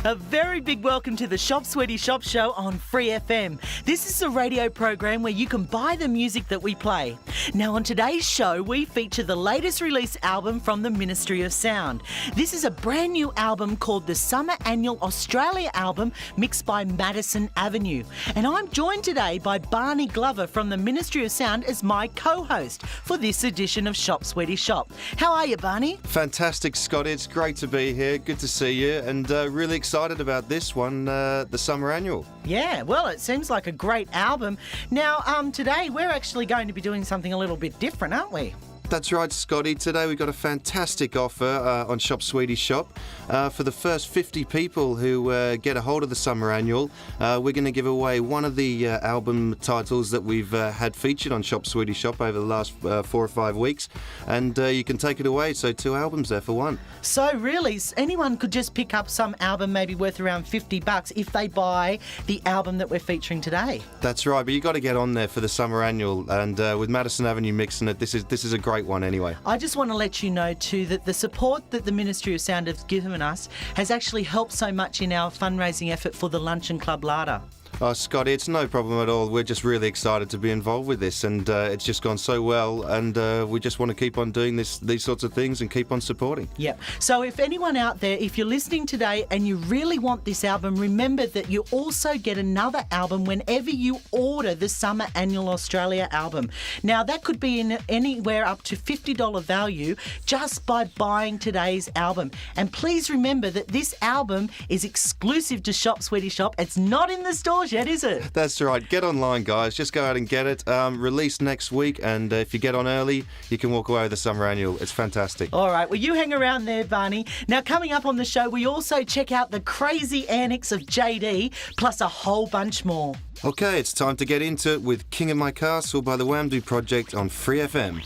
A very big welcome to the Shop Sweety Shop Show on Free FM. This is a radio program where you can buy the music that we play. Now on today's show, we feature the latest release album from the Ministry of Sound. This is a brand new album called the Summer Annual Australia Album, mixed by Madison Avenue. And I'm joined today by Barney Glover from the Ministry of Sound as my co-host for this edition of Shop Sweety Shop. How are you, Barney? Fantastic, Scotty. It's great to be here. Good to see you, and really excited about this one, the Summer Annual. Yeah, well, it seems like a great album. Now, today we're actually going to be doing something a little bit different, aren't we? That's right, Scotty. Today we've got a fantastic offer on Shop Sweety Shop. For the first 50 people who get a hold of the Summer Annual, we're going to give away one of the album titles that we've had featured on Shop Sweety Shop over the last 4 or 5 weeks. And you can take it away, so 2 albums there for one. So really, anyone could just pick up some album maybe worth around $50 if they buy the album that we're featuring today. That's right, but you've got to get on there for the Summer Annual. And with Madison Avenue mixing it, this is a great one anyway. I just want to let you know too that the support that the Ministry of Sound has given us has actually helped so much in our fundraising effort for the Luncheon Club Larder. Oh, Scotty, it's no problem at all. We're just really excited to be involved with this, and it's just gone so well, and we just want to keep on doing these sorts of things and keep on supporting. Yep. So if anyone out there, if you're listening today and you really want this album, remember that you also get another album whenever you order the Summer Annual Australia album. Now, that could be in anywhere up to $50 value just by buying today's album. And please remember that this album is exclusive to Shop Sweety Shop. It's not in the stores yet, is it? That's right. Get online, guys. Just go out and get it. Released next week, and if you get on early, you can walk away with the Summer Annual. It's fantastic. All right. Well, you hang around there, Barney. Now, coming up on the show, we also check out the crazy antics of JD, plus a whole bunch more. Okay, it's time to get into it with King of My Castle by the Wamdoo Project on Free FM.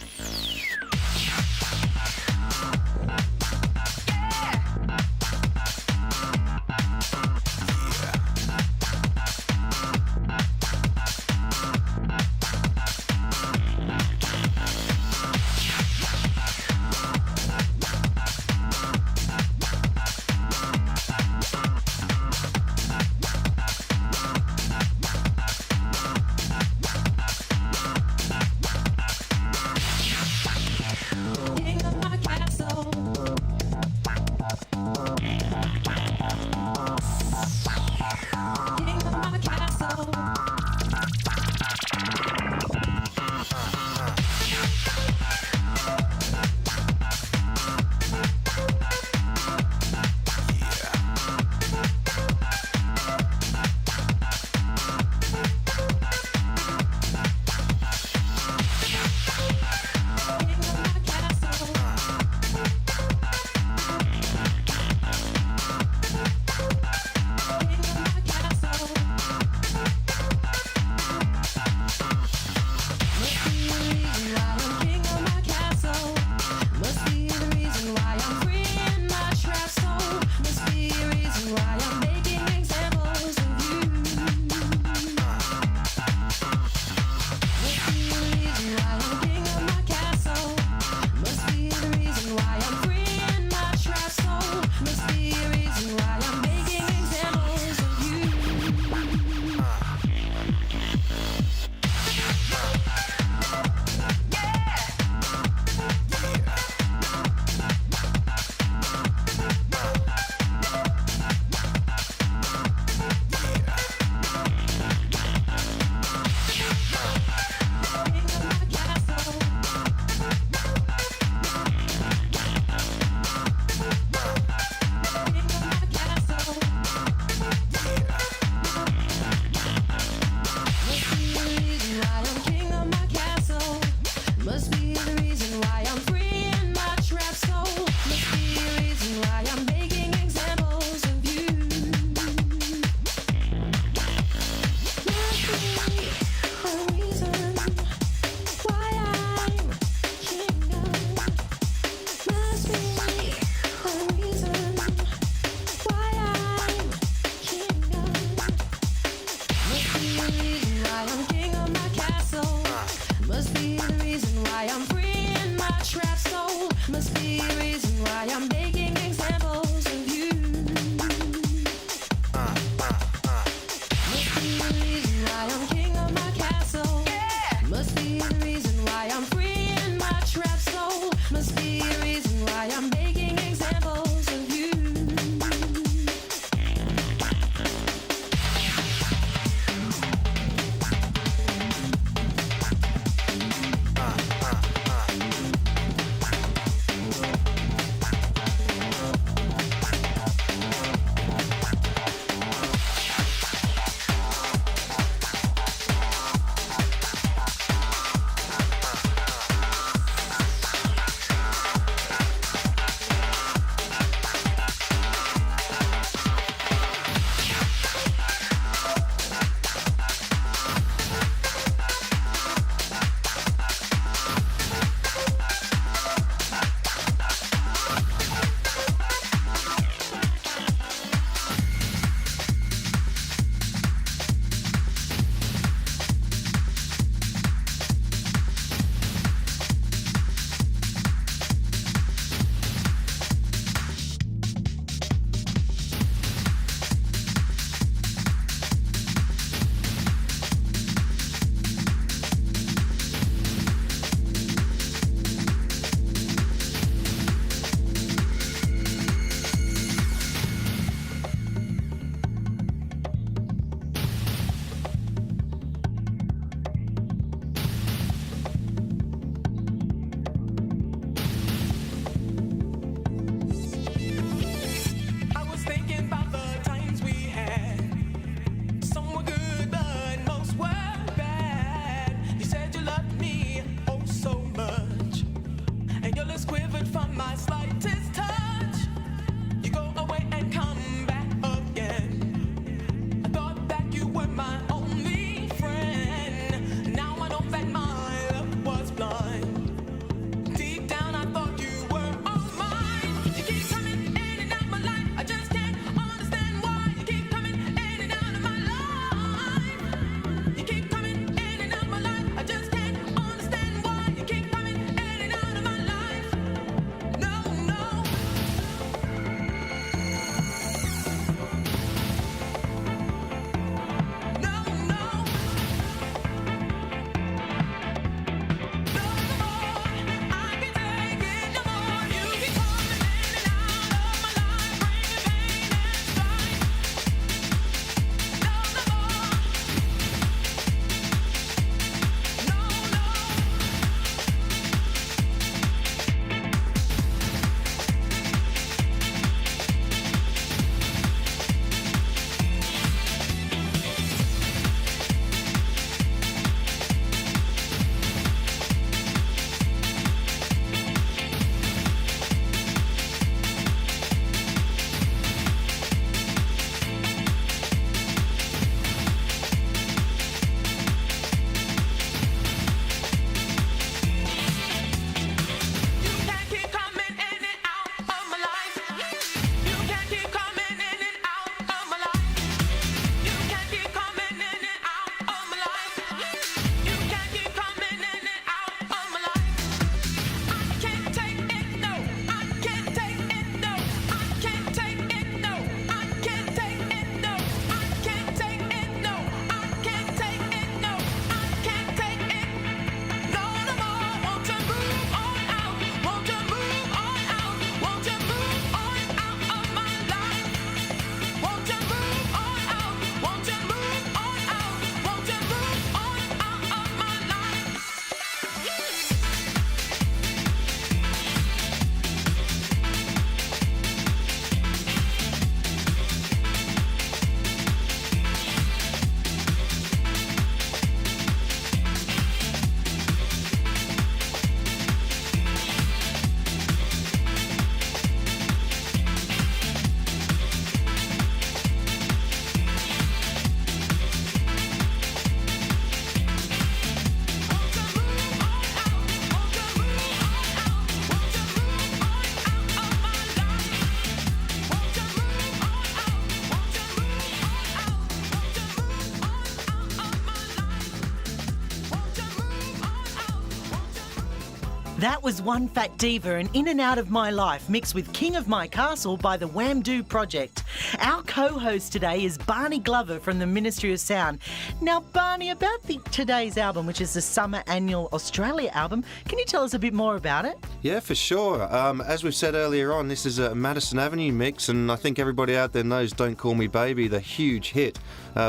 That was One Fat Diva and In and Out of My Life mixed with King of My Castle by the Whamdoo Project. Our co-host today is Barney Glover from the Ministry of Sound. Now, Barney, about today's album, which is the Summer Annual Australia album, can you tell us a bit more about it? Yeah, for sure. As we've said earlier on, this is a Madison Avenue mix, and I think everybody out there knows Don't Call Me Baby, the huge hit,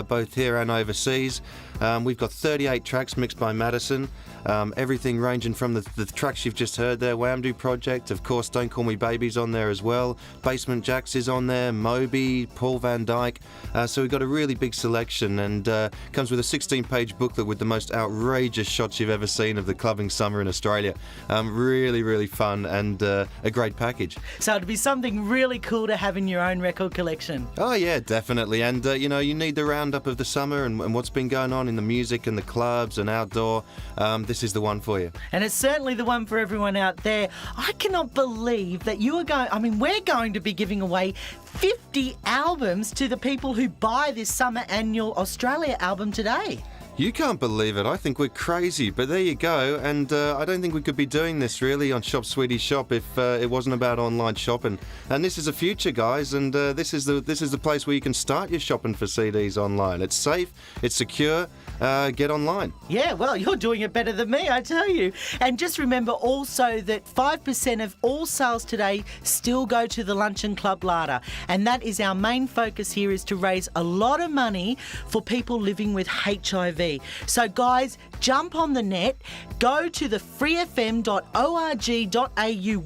both here and overseas. We've got 38 tracks mixed by Madison, everything ranging from the tracks you've just heard there, Whamdoo Project, of course Don't Call Me Baby's on there as well, Basement Jaxx is on there, Moby, Paul Van Dyke, so we've got a really big selection, and comes with a 16-page booklet with the most outrageous shots you've ever seen of the clubbing summer in Australia. Really, really fun and a great package. So it'd be something really cool to have in your own record collection. Oh yeah, definitely, and you need the roundup of the summer and what's been going on in the music and the clubs and outdoor. This is the one for you. And it's certainly the one for everyone out there. I cannot believe that we're going to be giving away 50 albums to the people who buy this Summer Annual Australia album today. You can't believe it. I think we're crazy, but there you go. And I don't think we could be doing this really on Shop Sweety Shop if it wasn't about online shopping. And this is the future, guys. And this is the place where you can start your shopping for CDs online. It's safe. It's secure. Get online. Yeah, well, you're doing it better than me, I tell you. And just remember also that 5% of all sales today still go to the Luncheon Club Larder. And that is our main focus here, is to raise a lot of money for people living with HIV. So guys, jump on the net, go to the freefm.org.au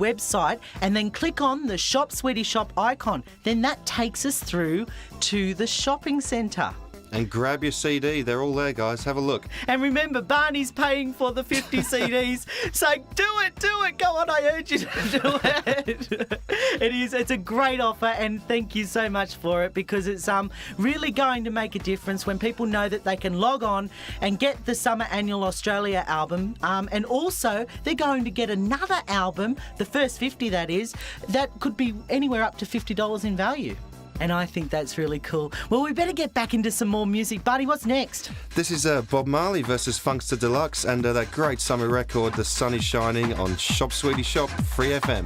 website and then click on the Shop Sweety Shop icon. Then that takes us through to the shopping centre. And grab your CD. They're all there, guys. Have a look. And remember, Barney's paying for the 50 CDs. So do it. Go on, I urge you to do it. It's a great offer, and thank you so much for it, because it's really going to make a difference when people know that they can log on and get the Summer Annual Australia album. And also, they're going to get another album, the first 50 that is, that could be anywhere up to $50 in value. And I think that's really cool. Well, we better get back into some more music. Buddy, what's next? This is Bob Marley versus Funkster Deluxe and that great summer record, The Sun Is Shining, on Shop Sweety Shop, Free FM.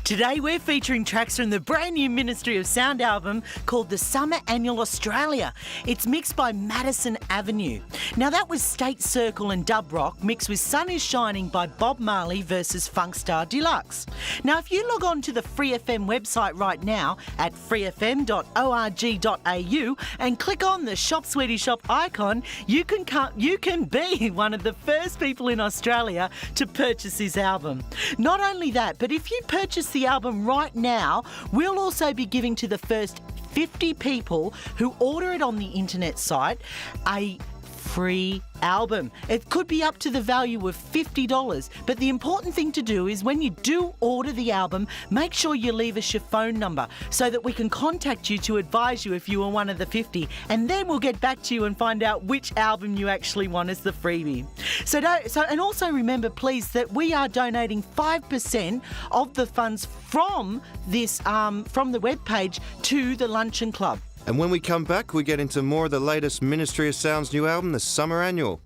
Today we're featuring tracks from the brand new Ministry of Sound album called The Summer Annual Australia. It's mixed by Madison Avenue. Now that was State Circle and Dub Rock mixed with Sun is Shining by Bob Marley versus Funkstar Deluxe. Now if you log on to the Free FM website right now at freefm.org.au and click on the Shop Sweety Shop icon, you can be one of the first people in Australia to purchase this album. Not only that, but if you purchase the album right now, we'll also be giving to the first 50 people who order it on the internet site a free album. It could be up to the value of $50, but the important thing to do is when you do order the album, make sure you leave us your phone number so that we can contact you to advise you if you are one of the 50, and then we'll get back to you and find out which album you actually want as the freebie. And also remember, please, that we are donating 5% of the funds from this from the webpage to the Luncheon Club. And when we come back, we get into more of the latest Ministry of Sound's new album, the Summer Annual.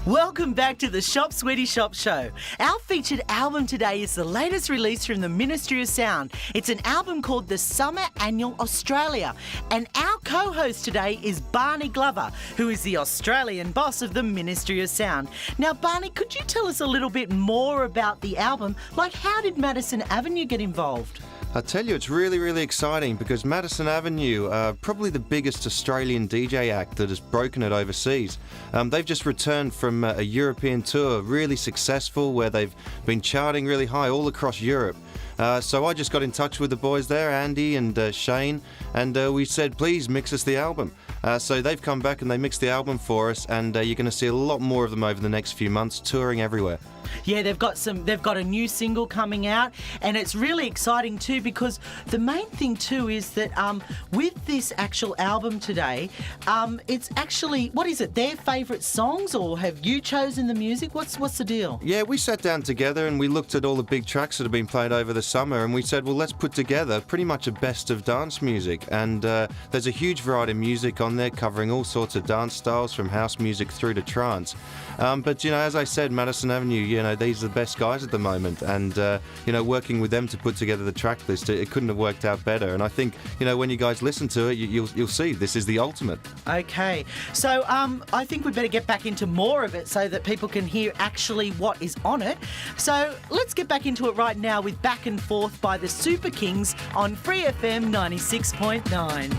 Welcome back to the Shop Sweety Shop Show. Our featured album today is the latest release from the Ministry of Sound. It's an album called The Summer Annual Australia. And our co-host today is Barney Glover, who is the Australian boss of the Ministry of Sound. Now, Barney, could you tell us a little bit more about the album? Like, how did Madison Avenue get involved? I tell you, it's really, really exciting because Madison Avenue are probably the biggest Australian DJ act that has broken it overseas. They've just returned from a European tour, really successful, where they've been charting really high all across Europe. So I just got in touch with the boys there, Andy and Shane, and we said, please mix us the album. So they've come back and they mixed the album for us, and you're going to see a lot more of them over the next few months, touring everywhere. Yeah, they've got a new single coming out, and it's really exciting too, because the main thing too is that with this actual album today, it's actually, what is it, their favourite songs, or have you chosen the music? What's the deal? Yeah, we sat down together and we looked at all the big tracks that have been played over the summer, and we said, well, let's put together pretty much a best of dance music. And there's a huge variety of music on there covering all sorts of dance styles, from house music through to trance. But, you know, as I said, Madison Avenue, you know, these are the best guys at the moment, and, you know, working with them to put together the track list, it couldn't have worked out better. And I think, you know, when you guys listen to it, you'll see this is the ultimate. Okay, so I think we better get back into more of it so that people can hear actually what is on it. So let's get back into it right now with Back and Forth by the Super Kings on Free FM 96.9.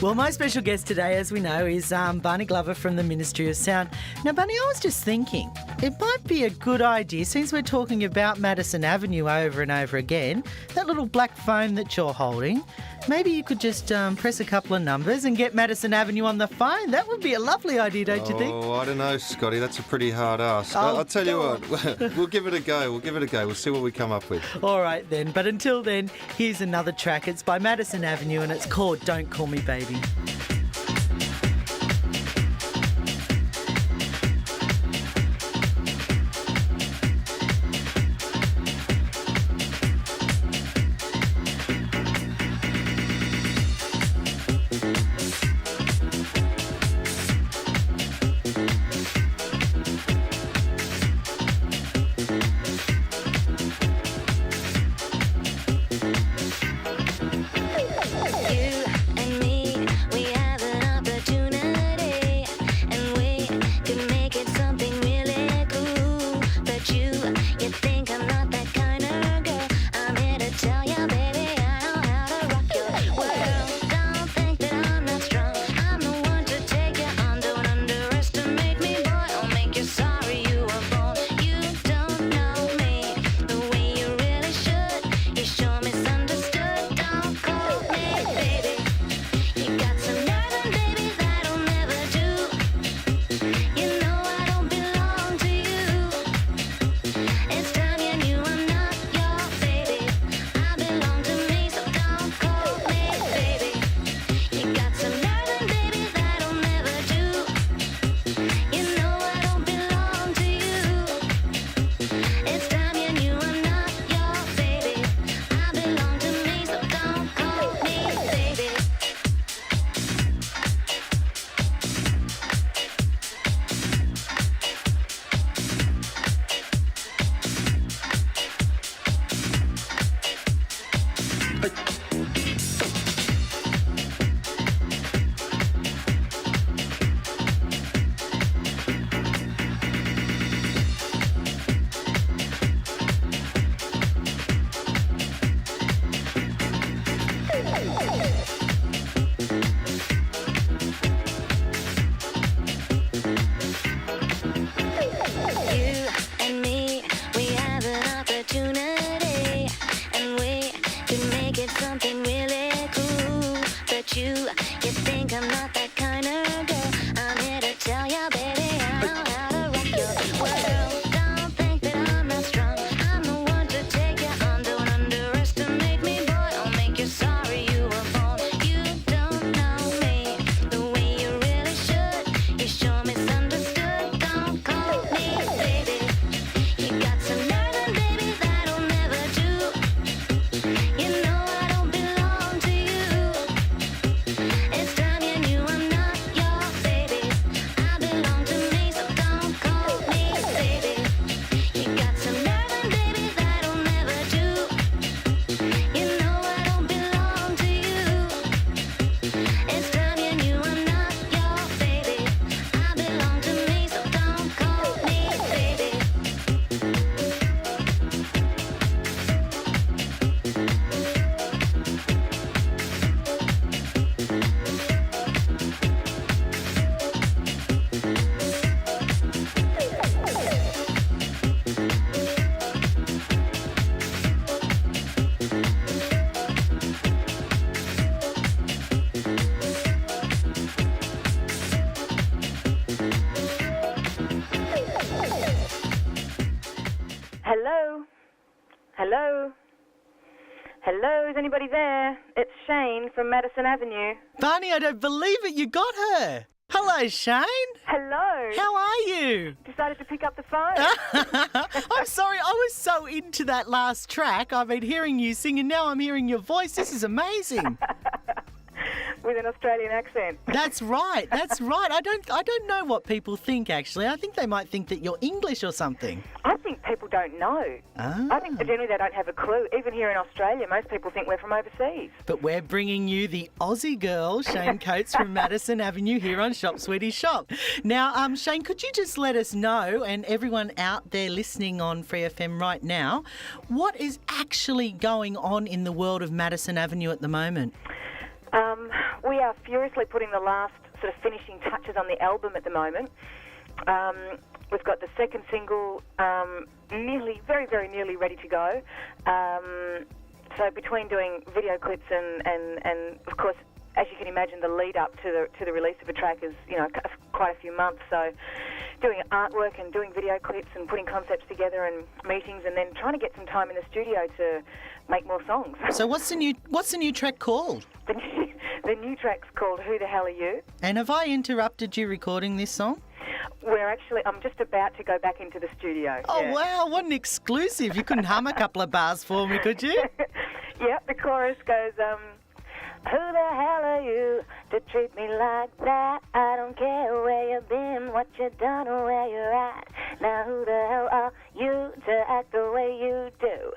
Well, my special guest today, as we know, is Barney Glover from the Ministry of Sound. Now, Barney, I was just thinking, it might be a good idea, since we're talking about Madison Avenue over and over again, that little black phone that you're holding, maybe you could just press a couple of numbers and get Madison Avenue on the phone. That would be a lovely idea, don't you think? Oh, I don't know, Scotty. That's a pretty hard ask. Oh, I'll tell you what, we'll give it a go. We'll see what we come up with. All right, then. But until then, here's another track. It's by Madison Avenue and it's called Don't Call Me Baby. Hello? Hello? Hello, is anybody there? It's Shane from Madison Avenue. Barney, I don't believe it. You got her. Hello, Shane. Hello. How are you? Decided to pick up the phone. I'm sorry, I was so into that last track. I've been hearing you sing and now I'm hearing your voice. This is amazing. With an Australian accent. That's right. I don't know what people think, actually. I think they might think that you're English or something. I think people don't know. I think generally they don't have a clue. Even here in Australia, most people think we're from overseas. But we're bringing you the Aussie girl, Shane Coates from Madison Avenue here on Shop Sweety Shop. Now, Shane, could you just let us know, and everyone out there listening on Free FM right now, what is actually going on in the world of Madison Avenue at the moment? We are furiously putting the last sort of finishing touches on the album at the moment. We've got the second single very, very nearly ready to go. So between doing video clips and of course, as you can imagine, the lead up to the release of a track is, quite a few months. So doing artwork and doing video clips and putting concepts together and meetings, and then trying to get some time in the studio to make more songs. So what's the new track called? The new track's called Who the Hell Are You? And have I interrupted you recording this song? I'm just about to go back into the studio. Oh, yeah. wow, what an exclusive. You couldn't hum a couple of bars for me, could you? Yeah, the chorus goes, who the hell are you to treat me like that? I don't care where you've been, what you've done, or where you're at. Now who the hell are you to act the way you do?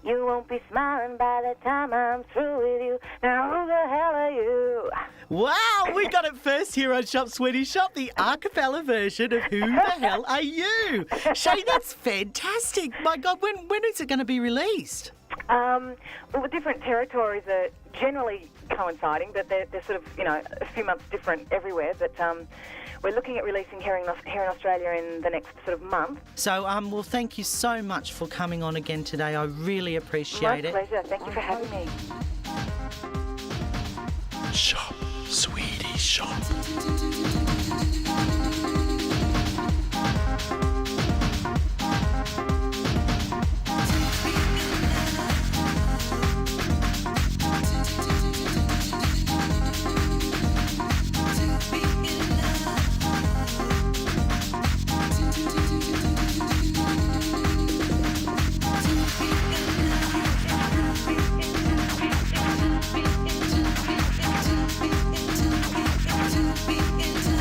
You won't be smiling by the time I'm through with you. Now who the hell are you? Wow, we got it first here on Shop Sweety Shop, the a cappella version of Who the Hell Are You? Shane, that's fantastic. My God, when is it going to be released? Well, the different territories are generally coinciding, but they're sort of, a few months different everywhere. But we're looking at releasing here in Australia in the next sort of month. So, well, thank you so much for coming on again today. I really appreciate it. My pleasure. Thank you for having me. Shop, Sweety Shop. Into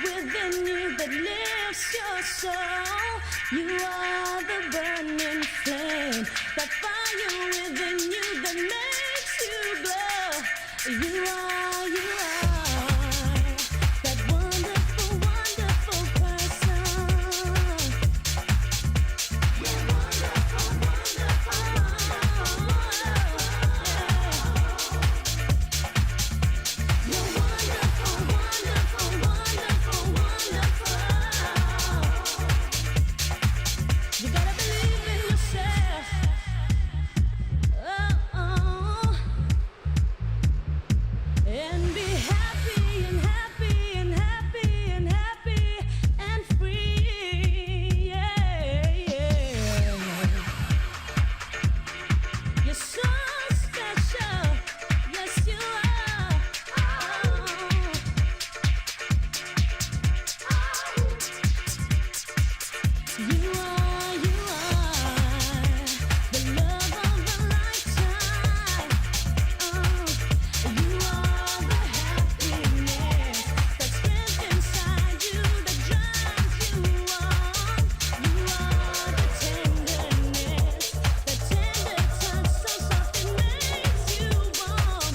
within you that lifts your soul. You are the burning flame, that fire within you that makes you glow. You are that wonderful, wonderful person. You're wonderful, You're wonderful, wonderful, wonderful, wonderful. You gotta believe in yourself. And be happy and happy and happy and happy and free. Yeah, yeah. You're so special. Yes, you are. You are the love of a lifetime. You are the happiness, the strength inside you that drives you on. You are the tenderness, the tender touch so soft it makes you warm.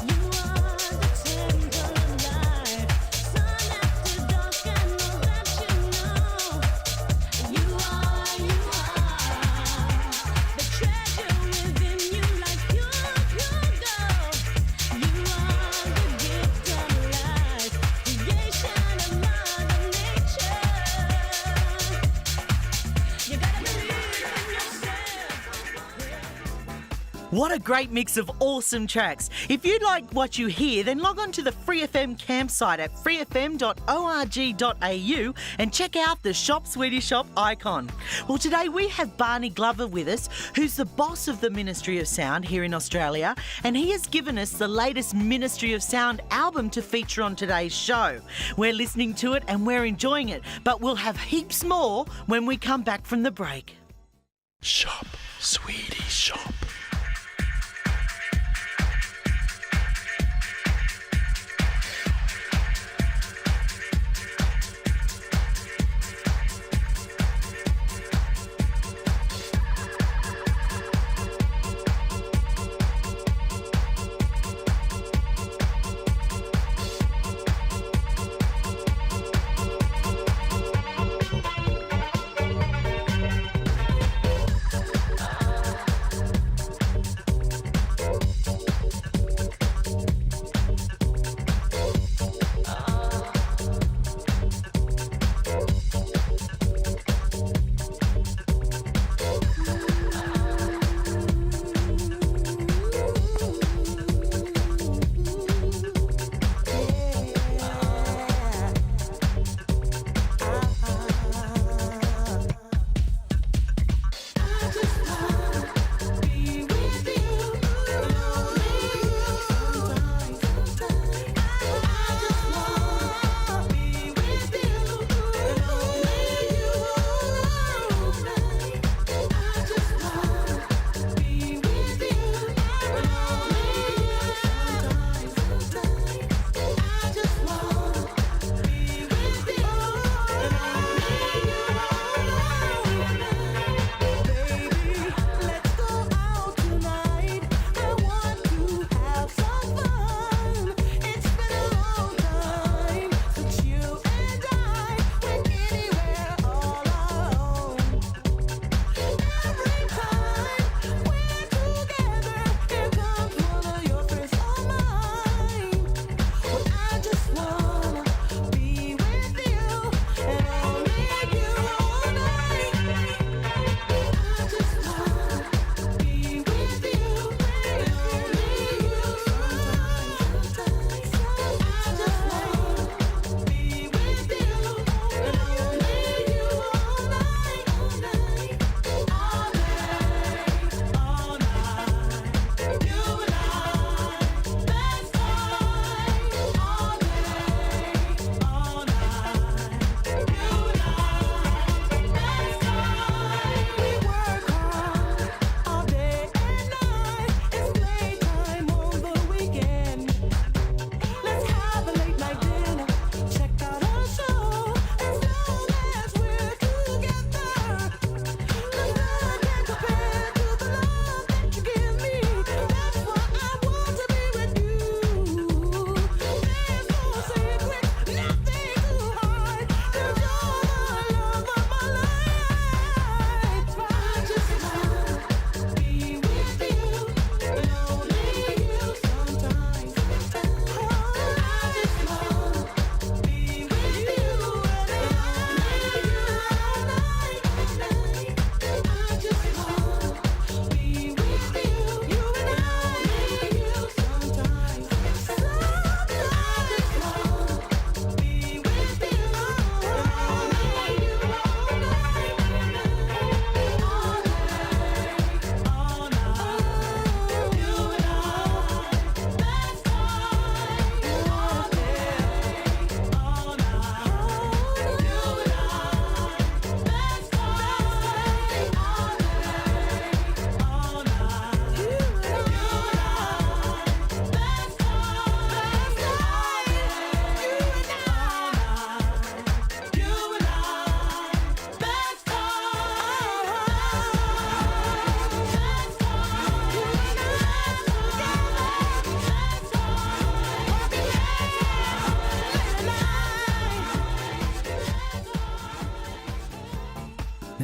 You are the tender light, sun after dark, and all that you know. You are the treasure within you, like pure gold. You are the gift of life, creation of Mother Nature. You gotta believe in yourself. What a great mix of awesome tracks. If you like what you hear, then log on to the Free FM campsite at freefm.org.au and check out the Shop Sweety Shop icon. Well, today we have Barney Glover with us, who's the boss of the Ministry of Sound here in Australia, and he has given us the latest Ministry of Sound album to feature on today's show. We're listening to it and we're enjoying it, but we'll have heaps more when we come back from the break. Shop, Sweety Shop.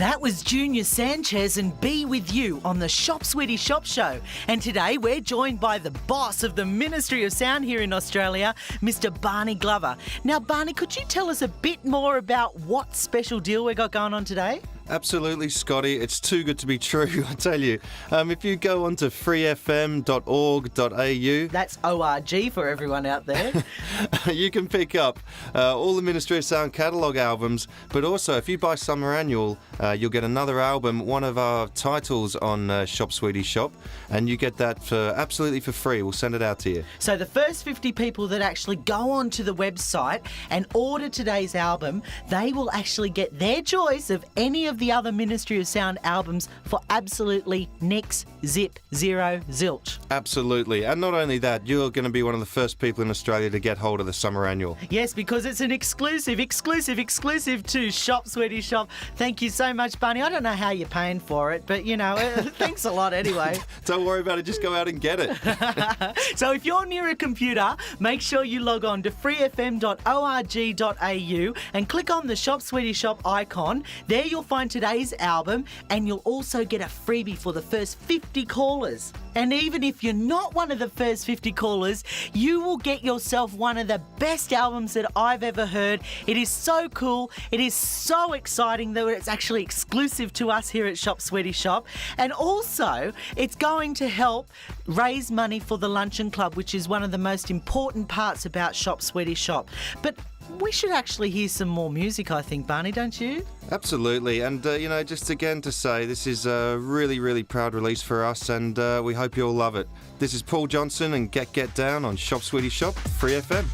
That was Junior Sanchez and Be With You on the Shop Sweety Shop Show. And today we're joined by the boss of the Ministry of Sound here in Australia, Mr. Barney Glover. Now, Barney, could you tell us a bit more about what special deal we got going on today? Absolutely, Scotty. It's too good to be true, I tell you. If you go onto freefm.org.au... That's ORG for everyone out there. you can pick up all the Ministry of Sound catalogue albums, but also if you buy Summer Annual, you'll get another album, one of our titles on Shop Sweety Shop, and you get that absolutely for free. We'll send it out to you. So the first 50 people that actually go onto the website and order today's album, they will actually get their choice of any of the other Ministry of Sound albums for absolutely next zip, zero, zilch. Absolutely. And not only that, you're going to be one of the first people in Australia to get hold of the Summer Annual. Yes, because it's an exclusive to Shop Sweety Shop. Thank you so much, Barney. I don't know how you're paying for it, but, you know, thanks a lot anyway. Don't worry about it. Just go out and get it. So if you're near a computer, make sure you log on to freefm.org.au and click on the Shop Sweety Shop icon. There you'll find today's album, and you'll also get a freebie for the first 50 callers. And even if you're not one of the first 50 callers, you will get yourself one of the best albums that I've ever heard. It is so cool. It is so exciting that it's actually exclusive to us here at Shop Sweety Shop. And also, it's going to help raise money for the Luncheon Club, which is one of the most important parts about Shop Sweety Shop. But we should actually hear some more music, I think, Barney, don't you? Absolutely. And, just again to say, this is a really, really proud release for us, and we hope you all love it. This is Paul Johnson and Get Down on Shop Sweety Shop, Free FM.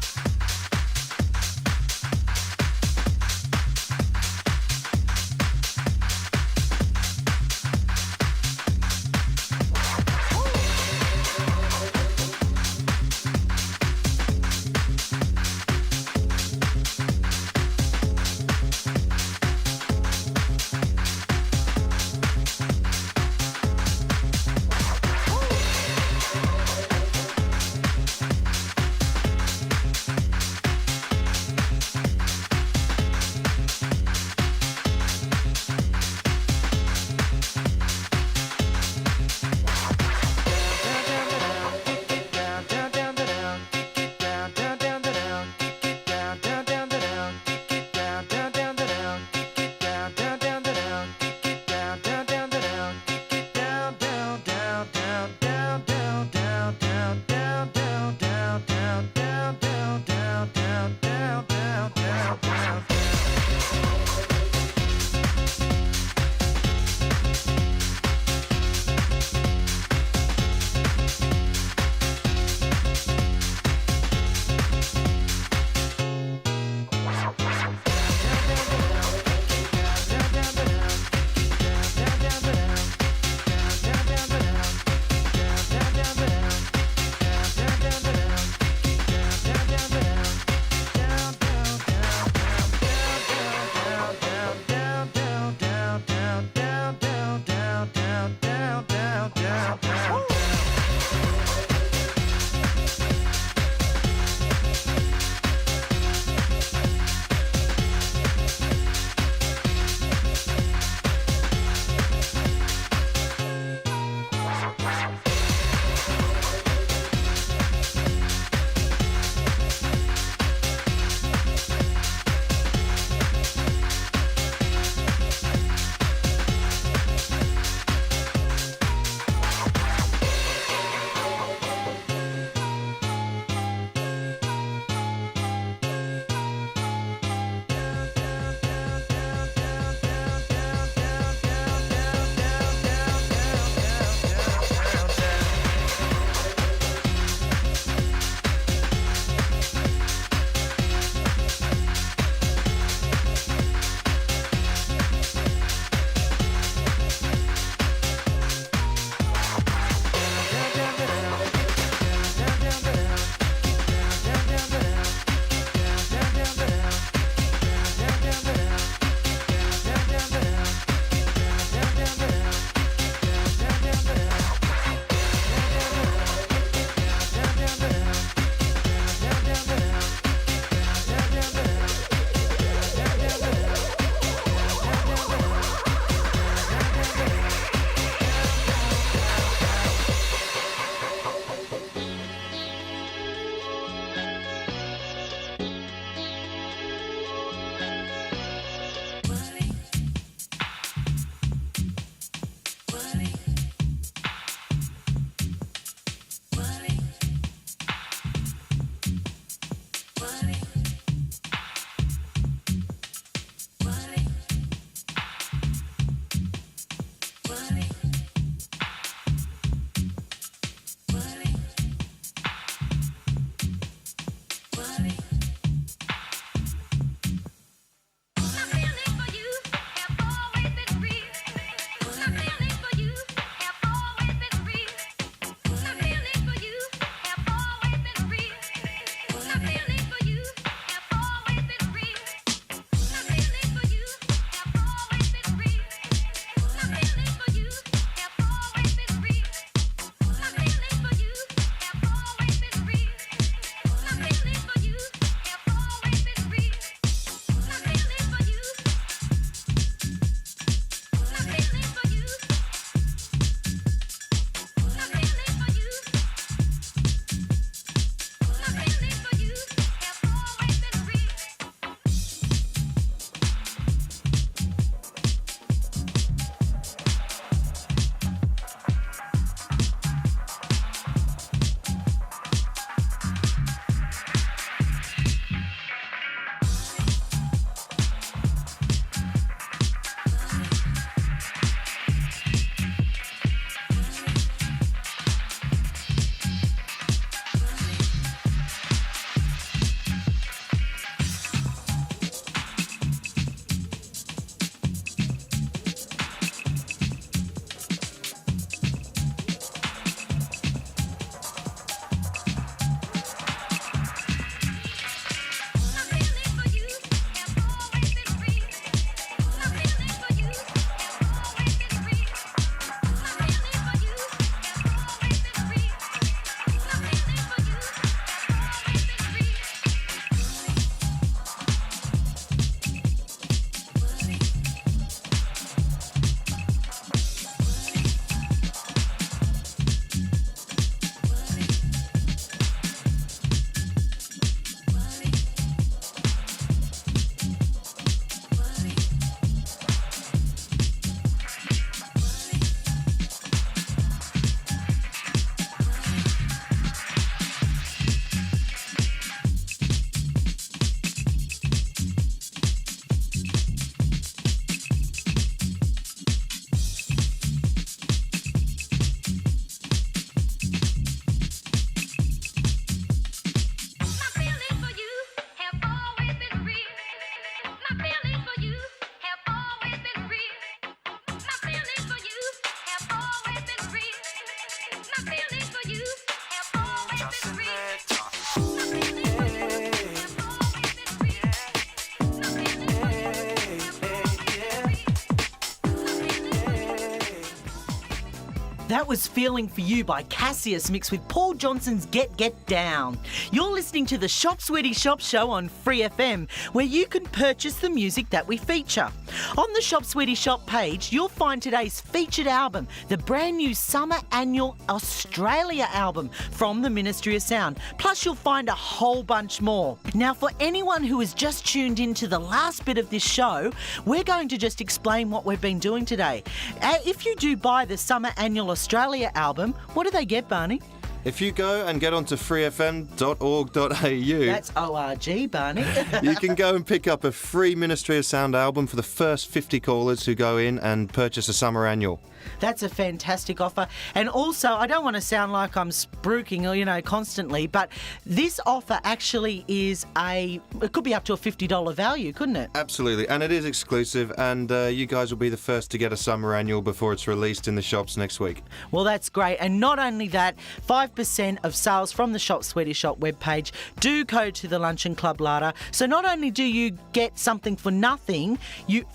That was Feeling For You by Cassius mixed with Paul Johnson's Get Down. You're listening to the Shop Sweety Shop Show on Free FM, where you can purchase the music that we feature. On the Shop Sweety Shop page, you'll find today's featured album, the brand new Summer Annual Australia album from the Ministry of Sound. Plus, you'll find a whole bunch more. Now, for anyone who has just tuned into the last bit of this show, we're going to just explain what we've been doing today. If you do buy the Summer Annual Australia album, what do they get, Barney? If you go and get onto freefm.org.au, That's ORG, Barney. you can go and pick up a free Ministry of Sound album for the first 50 callers who go in and purchase a summer annual. That's a fantastic offer. And also, I don't want to sound like I'm spruiking or, constantly, but this offer actually is it could be up to a $50 value, couldn't it? Absolutely, and it is exclusive, and you guys will be the first to get a summer annual before it's released in the shops next week. Well, that's great. And not only that, 5% of sales from the Shop Sweety Shop webpage do go to the Luncheon Club Larder. So not only do you get something for nothing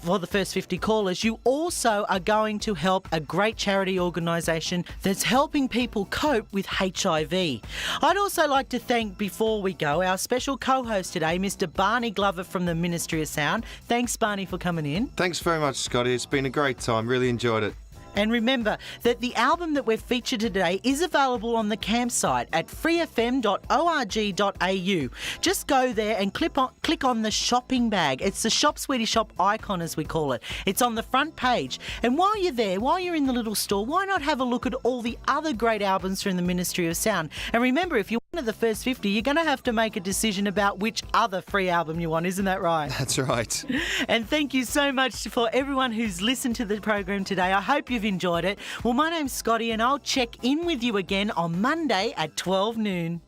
for the first 50 callers, you also are going to help a great charity organisation that's helping people cope with HIV. I'd also like to thank, before we go, our special co-host today, Mr. Barney Glover from the Ministry of Sound. Thanks, Barney, for coming in. Thanks very much, Scotty. It's been a great time. Really enjoyed it. And remember that the album that we've featured today is available on the campsite at freefm.org.au. Just go there and click on the shopping bag. It's the Shop Sweety Shop icon, as we call it. It's on the front page. And while you're there, while you're in the little store, why not have a look at all the other great albums from the Ministry of Sound? And remember, if you're one of the first 50, you're going to have to make a decision about which other free album you want. Isn't that right? That's right. And thank you so much for everyone who's listened to the program today. I hope you've enjoyed it. Well, my name's Scotty, and I'll check in with you again on Monday at 12 noon.